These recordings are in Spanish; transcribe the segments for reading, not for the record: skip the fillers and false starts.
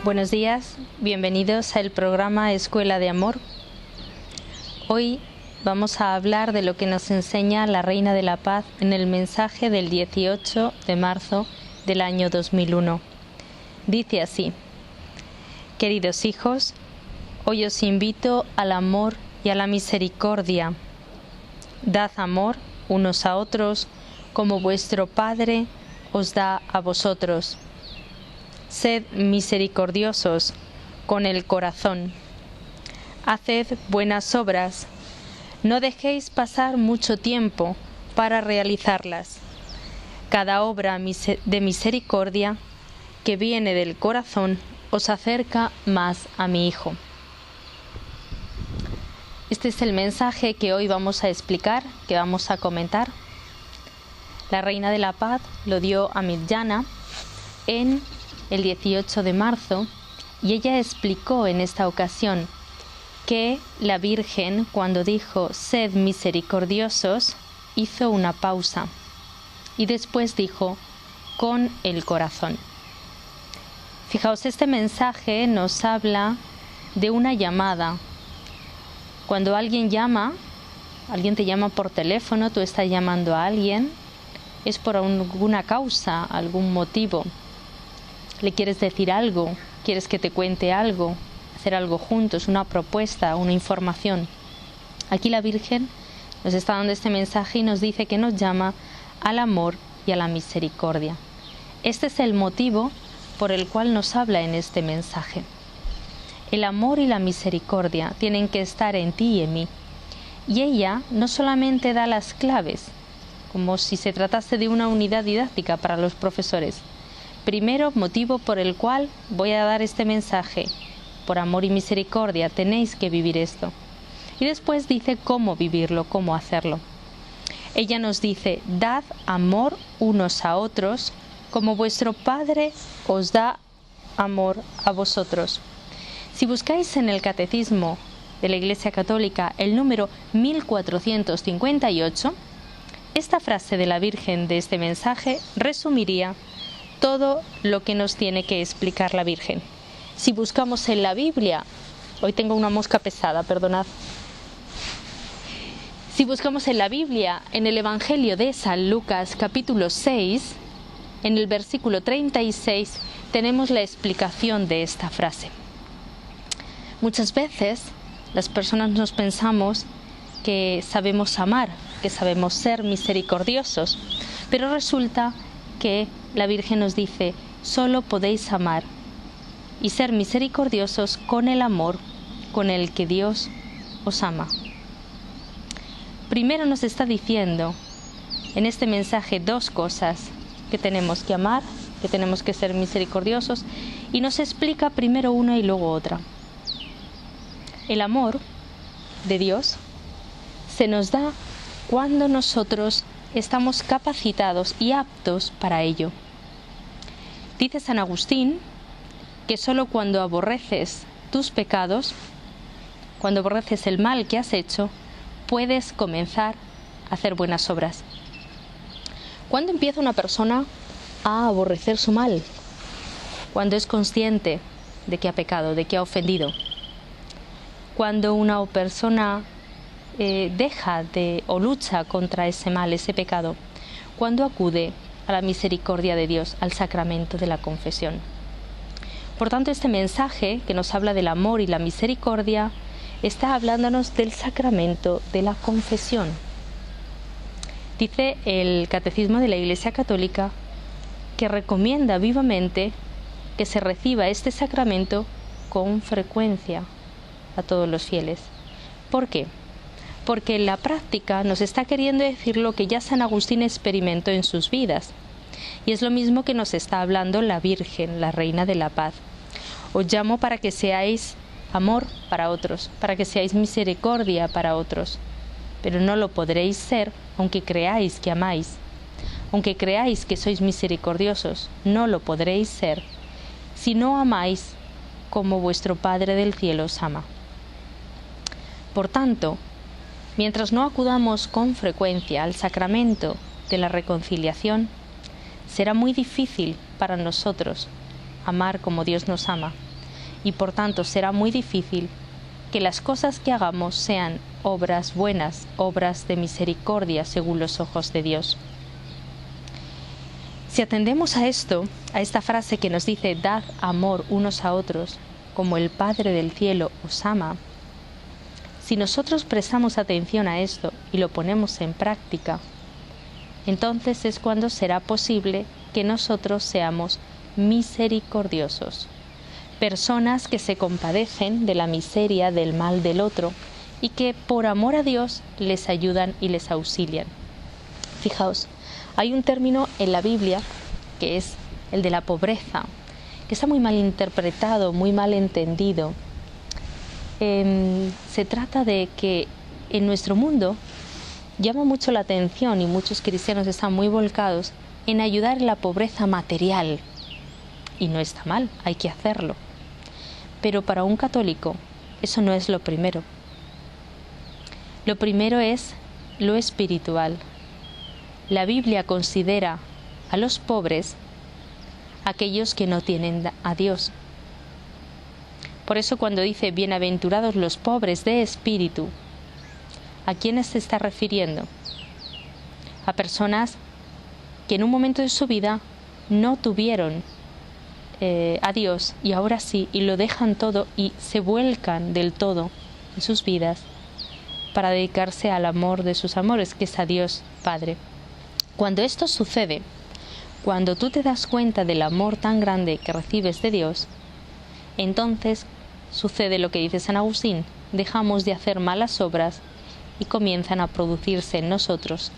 Buenos días, bienvenidos al programa Escuela de Amor. Hoy vamos a hablar de lo que nos enseña la Reina de la Paz en el mensaje del 18 de marzo del año 2001. Dice así: queridos hijos, hoy os invito al amor y a la misericordia. Dad amor unos a otros como vuestro Padre os da a vosotros. Sed misericordiosos con el corazón. Haced buenas obras. No dejéis pasar mucho tiempo para realizarlas. Cada obra de misericordia que viene del corazón os acerca más a mi Hijo. Este es el mensaje que hoy vamos a explicar, que vamos a comentar. La Reina de la Paz lo dio a Mirjana en el 18 de marzo, y ella explicó en esta ocasión que la Virgen, cuando dijo sed misericordiosos, hizo una pausa y después dijo con el corazón. Fijaos, este mensaje nos habla de una llamada. Cuando alguien te llama por teléfono, tú estás llamando a alguien, es por alguna causa, algún motivo. Le quieres decir algo, quieres que te cuente algo, hacer algo juntos, una propuesta, una información. Aquí la Virgen nos está dando este mensaje y nos dice que nos llama al amor y a la misericordia. Este es el motivo por el cual nos habla en este mensaje. El amor y la misericordia tienen que estar en ti y en mí. Y ella no solamente da las claves, como si se tratase de una unidad didáctica para los profesores. Primero, motivo por el cual voy a dar este mensaje. Por amor y misericordia tenéis que vivir esto. Y después dice cómo vivirlo, cómo hacerlo. Ella nos dice, dad amor unos a otros, como vuestro Padre os da amor a vosotros. Si buscáis en el Catecismo de la Iglesia Católica el número 1458, esta frase de la Virgen de este mensaje resumiría todo lo que nos tiene que explicar la Virgen. Si buscamos en la Biblia, hoy tengo una mosca pesada, perdonad. Si buscamos en la Biblia, en el Evangelio de San Lucas, capítulo 6, en el versículo 36, tenemos la explicación de esta frase. Muchas veces las personas nos pensamos que sabemos amar, que sabemos ser misericordiosos, pero resulta que la Virgen nos dice, solo podéis amar y ser misericordiosos con el amor con el que Dios os ama. Primero nos está diciendo en este mensaje dos cosas: que tenemos que amar, que tenemos que ser misericordiosos, y nos explica primero una y luego otra. El amor de Dios se nos da cuando nosotros estamos capacitados y aptos para ello. Dice San Agustín que solo cuando aborreces tus pecados, cuando aborreces el mal que has hecho, puedes comenzar a hacer buenas obras. ¿Cuándo empieza una persona a aborrecer su mal? Cuando es consciente de que ha pecado, de que ha ofendido. Cuando una persona deja de o lucha contra ese mal, ese pecado, cuando acude a la misericordia de Dios, al sacramento de la confesión. Por tanto, este mensaje que nos habla del amor y la misericordia está hablándonos del sacramento de la confesión. Dice el Catecismo de la Iglesia Católica que recomienda vivamente que se reciba este sacramento con frecuencia a todos los fieles. ¿Por qué? Porque en la práctica nos está queriendo decir lo que ya San Agustín experimentó en sus vidas. Y es lo mismo que nos está hablando la Virgen, la Reina de la Paz. Os llamo para que seáis amor para otros, para que seáis misericordia para otros. Pero no lo podréis ser aunque creáis que amáis. Aunque creáis que sois misericordiosos, no lo podréis ser si no amáis como vuestro Padre del cielo os ama. Por tanto, mientras no acudamos con frecuencia al sacramento de la reconciliación, será muy difícil para nosotros amar como Dios nos ama, y por tanto será muy difícil que las cosas que hagamos sean obras buenas, obras de misericordia según los ojos de Dios. Si atendemos a esto, a esta frase que nos dice dad amor unos a otros, como el Padre del cielo os ama, si nosotros prestamos atención a esto y lo ponemos en práctica, entonces es cuando será posible que nosotros seamos misericordiosos, personas que se compadecen de la miseria, del mal del otro y que por amor a Dios les ayudan y les auxilian. Fijaos, hay un término en la Biblia que es el de la pobreza, que está muy mal interpretado, muy mal entendido. Se trata de que en nuestro mundo llama mucho la atención y muchos cristianos están muy volcados en ayudar en la pobreza material. Y no está mal, hay que hacerlo. Pero para un católico eso no es lo primero. Lo primero es lo espiritual. La Biblia considera a los pobres aquellos que no tienen a Dios. Por eso cuando dice bienaventurados los pobres de espíritu, ¿a quiénes se está refiriendo? A personas que en un momento de su vida no tuvieron a Dios y ahora sí, y lo dejan todo y se vuelcan del todo en sus vidas para dedicarse al amor de sus amores, que es a Dios Padre. Cuando esto sucede, cuando tú te das cuenta del amor tan grande que recibes de Dios, entonces sucede lo que dice San Agustín: dejamos de hacer malas obras y comienzan a producirse en nosotros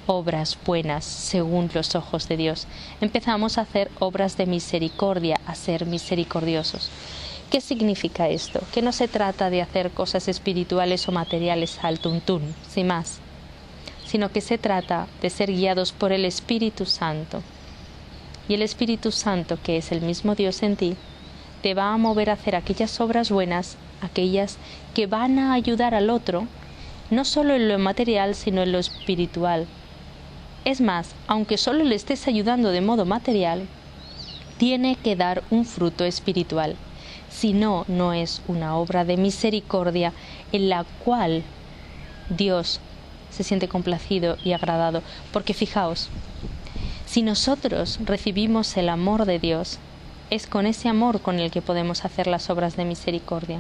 obras buenas según los ojos de Dios. Empezamos a hacer obras de misericordia, a ser misericordiosos. ¿Qué significa esto? Que no se trata de hacer cosas espirituales o materiales al tuntún, sin más, sino que se trata de ser guiados por el Espíritu Santo. Y el Espíritu Santo, que es el mismo Dios en ti, te va a mover a hacer aquellas obras buenas, aquellas que van a ayudar al otro, no solo en lo material, sino en lo espiritual. Es más, aunque solo le estés ayudando de modo material, tiene que dar un fruto espiritual. Si no, no es una obra de misericordia en la cual Dios se siente complacido y agradado. Porque fijaos, si nosotros recibimos el amor de Dios, es con ese amor con el que podemos hacer las obras de misericordia.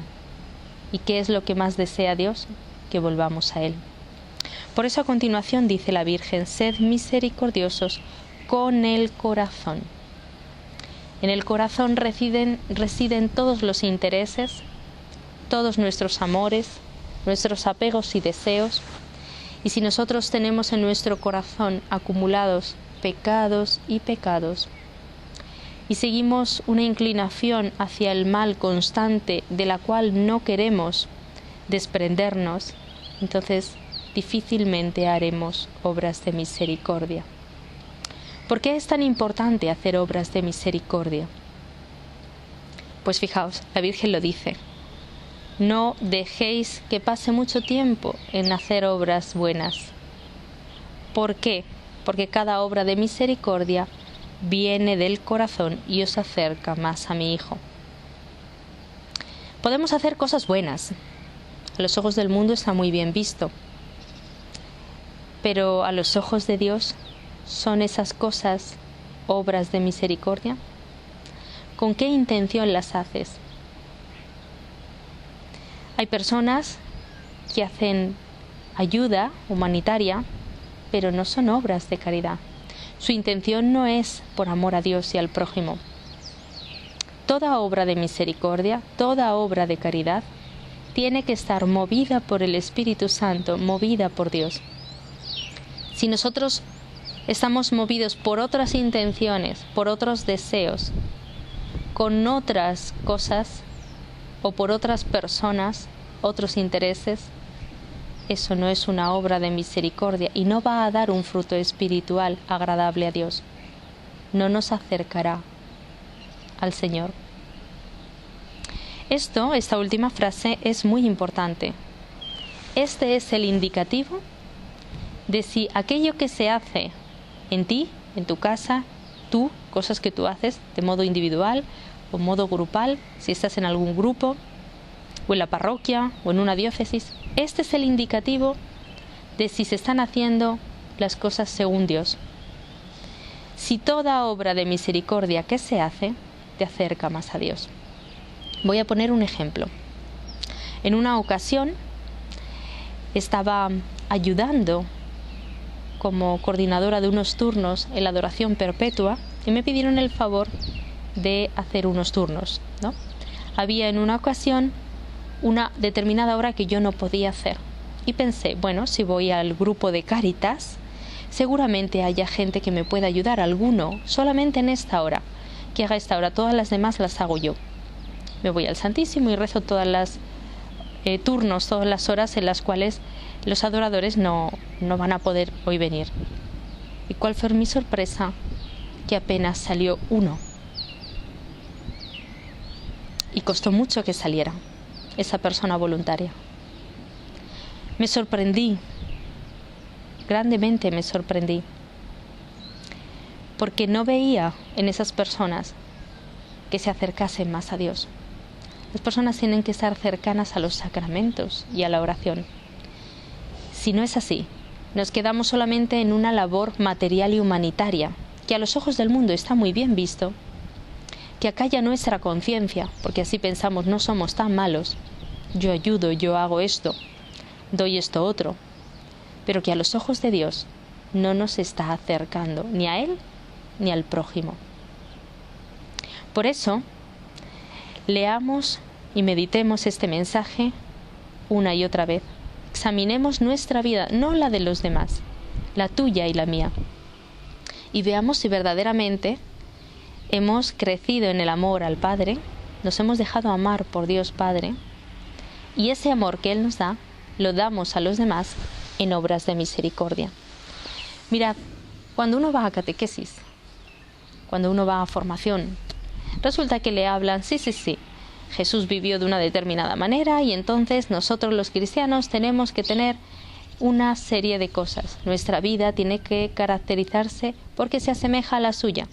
¿Y qué es lo que más desea Dios? Que volvamos a Él. Por eso a continuación dice la Virgen: sed misericordiosos con el corazón. En el corazón residen todos los intereses, todos nuestros amores, nuestros apegos y deseos. Y si nosotros tenemos en nuestro corazón acumulados pecados y pecados, y seguimos una inclinación hacia el mal constante de la cual no queremos desprendernos, entonces difícilmente haremos obras de misericordia. ¿Por qué es tan importante hacer obras de misericordia? Pues fijaos, la Virgen lo dice: no dejéis que pase mucho tiempo en hacer obras buenas. ¿Por qué? Porque cada obra de misericordia viene del corazón y os acerca más a mi Hijo. Podemos hacer cosas buenas. A los ojos del mundo está muy bien visto. Pero a los ojos de Dios, ¿son esas cosas obras de misericordia? ¿Con qué intención las haces? Hay personas que hacen ayuda humanitaria, pero no son obras de caridad. Su intención no es por amor a Dios y al prójimo. Toda obra de misericordia, toda obra de caridad, tiene que estar movida por el Espíritu Santo, movida por Dios. Si nosotros estamos movidos por otras intenciones, por otros deseos, con otras cosas o por otras personas, otros intereses, eso no es una obra de misericordia y no va a dar un fruto espiritual agradable a Dios. No nos acercará al Señor. Esta última frase es muy importante. Este es el indicativo de si aquello que se hace en ti, en tu casa, tú, cosas que tú haces de modo individual o modo grupal, si estás en algún grupo, o en la parroquia, o en una diócesis. Este es el indicativo de si se están haciendo las cosas según Dios. Si toda obra de misericordia que se hace, te acerca más a Dios. Voy a poner un ejemplo. En una ocasión estaba ayudando como coordinadora de unos turnos en la adoración perpetua y me pidieron el favor de hacer unos turnos, ¿no? Había en una ocasión una determinada hora que yo no podía hacer y pensé, bueno, si voy al grupo de Cáritas, seguramente haya gente que me pueda ayudar, alguno, solamente en esta hora, que haga esta hora, todas las demás las hago yo. Me voy al Santísimo y rezo todas las turnos, todas las horas en las cuales los adoradores no van a poder hoy venir. ¿Y cuál fue mi sorpresa? Que apenas salió uno. Y costó mucho que saliera esa persona voluntaria. Me sorprendí, grandemente me sorprendí, porque no veía en esas personas que se acercasen más a Dios. Las personas tienen que estar cercanas a los sacramentos y a la oración. Si no es así, nos quedamos solamente en una labor material y humanitaria, que a los ojos del mundo está muy bien visto, que acalla nuestra conciencia, porque así pensamos, no somos tan malos, yo ayudo, yo hago esto, doy esto otro, pero que a los ojos de Dios no nos está acercando ni a Él ni al prójimo. Por eso, leamos y meditemos este mensaje una y otra vez. Examinemos nuestra vida, no la de los demás, la tuya y la mía, y veamos si verdaderamente hemos crecido en el amor al Padre, nos hemos dejado amar por Dios Padre, y ese amor que Él nos da, lo damos a los demás en obras de misericordia. Mirad, cuando uno va a catequesis, cuando uno va a formación, resulta que le hablan, sí, Jesús vivió de una determinada manera y entonces nosotros los cristianos tenemos que tener una serie de cosas. Nuestra vida tiene que caracterizarse porque se asemeja a la suya.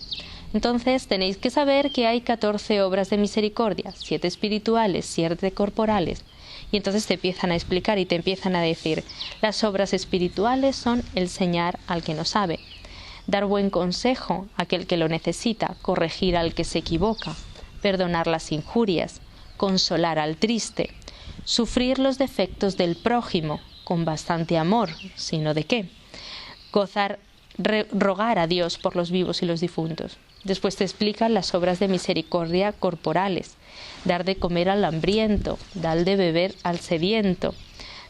Entonces tenéis que saber que hay 14 obras de misericordia, 7 espirituales, 7 corporales. Y entonces te empiezan a explicar y te empiezan a decir, las obras espirituales son enseñar al que no sabe, dar buen consejo a aquel que lo necesita, corregir al que se equivoca, perdonar las injurias, consolar al triste, sufrir los defectos del prójimo con bastante amor, sino de qué, rogar a Dios por los vivos y los difuntos. Después te explican las obras de misericordia corporales, dar de comer al hambriento, dar de beber al sediento,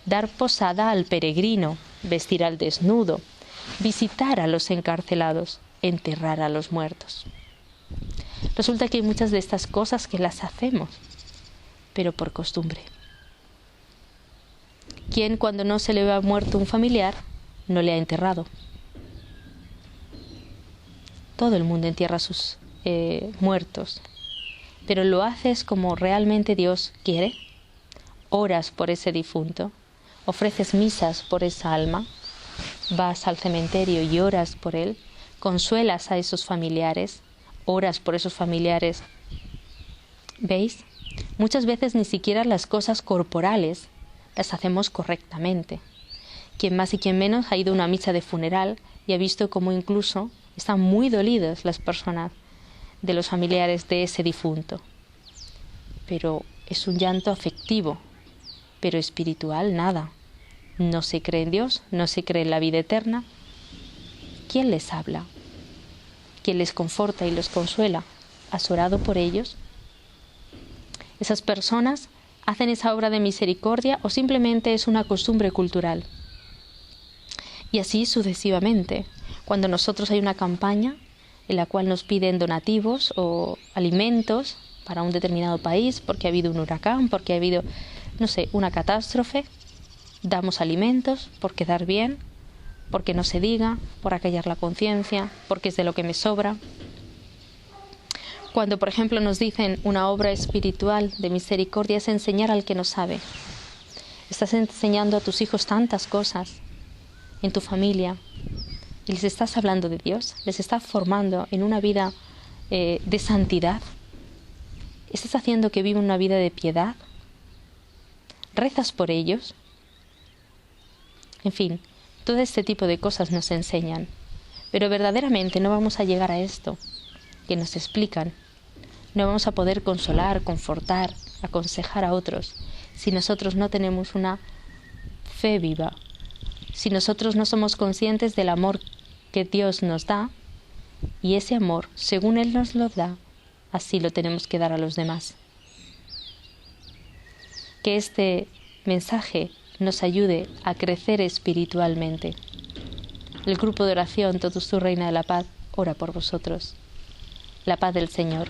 dar posada al peregrino, vestir al desnudo, visitar a los encarcelados, enterrar a los muertos. Resulta que hay muchas de estas cosas que las hacemos, pero por costumbre. ¿Quién cuando no se le ha muerto un familiar no le ha enterrado? Todo el mundo entierra a sus muertos, pero lo haces como realmente Dios quiere. Oras por ese difunto, ofreces misas por esa alma, vas al cementerio y oras por él, consuelas a esos familiares, oras por esos familiares. ¿Veis? Muchas veces ni siquiera las cosas corporales las hacemos correctamente. Quien más y quien menos ha ido a una misa de funeral y ha visto cómo incluso están muy dolidas las personas de los familiares de ese difunto. Pero es un llanto afectivo, pero espiritual nada. No se cree en Dios, no se cree en la vida eterna. ¿Quién les habla? ¿Quién les conforta y los consuela? ¿Has orado por ellos? ¿Esas personas hacen esa obra de misericordia o simplemente es una costumbre cultural? Y así sucesivamente. Cuando nosotros hay una campaña en la cual nos piden donativos o alimentos para un determinado país, porque ha habido un huracán, porque ha habido, no sé, una catástrofe, damos alimentos por quedar bien, porque no se diga, por acallar la conciencia, porque es de lo que me sobra. Cuando, por ejemplo, nos dicen una obra espiritual de misericordia es enseñar al que no sabe. Estás enseñando a tus hijos tantas cosas, en tu familia, y les estás hablando de Dios, les estás formando en una vida de santidad, estás haciendo que vivan una vida de piedad, rezas por ellos. En fin, todo este tipo de cosas nos enseñan, pero verdaderamente no vamos a llegar a esto que nos explican. No vamos a poder consolar, confortar, aconsejar a otros si nosotros no tenemos una fe viva, si nosotros no somos conscientes del amor que Dios nos da, y ese amor, según Él nos lo da, así lo tenemos que dar a los demás. Que este mensaje nos ayude a crecer espiritualmente. El grupo de oración Totus Tu Reina de la Paz ora por vosotros. La paz del Señor.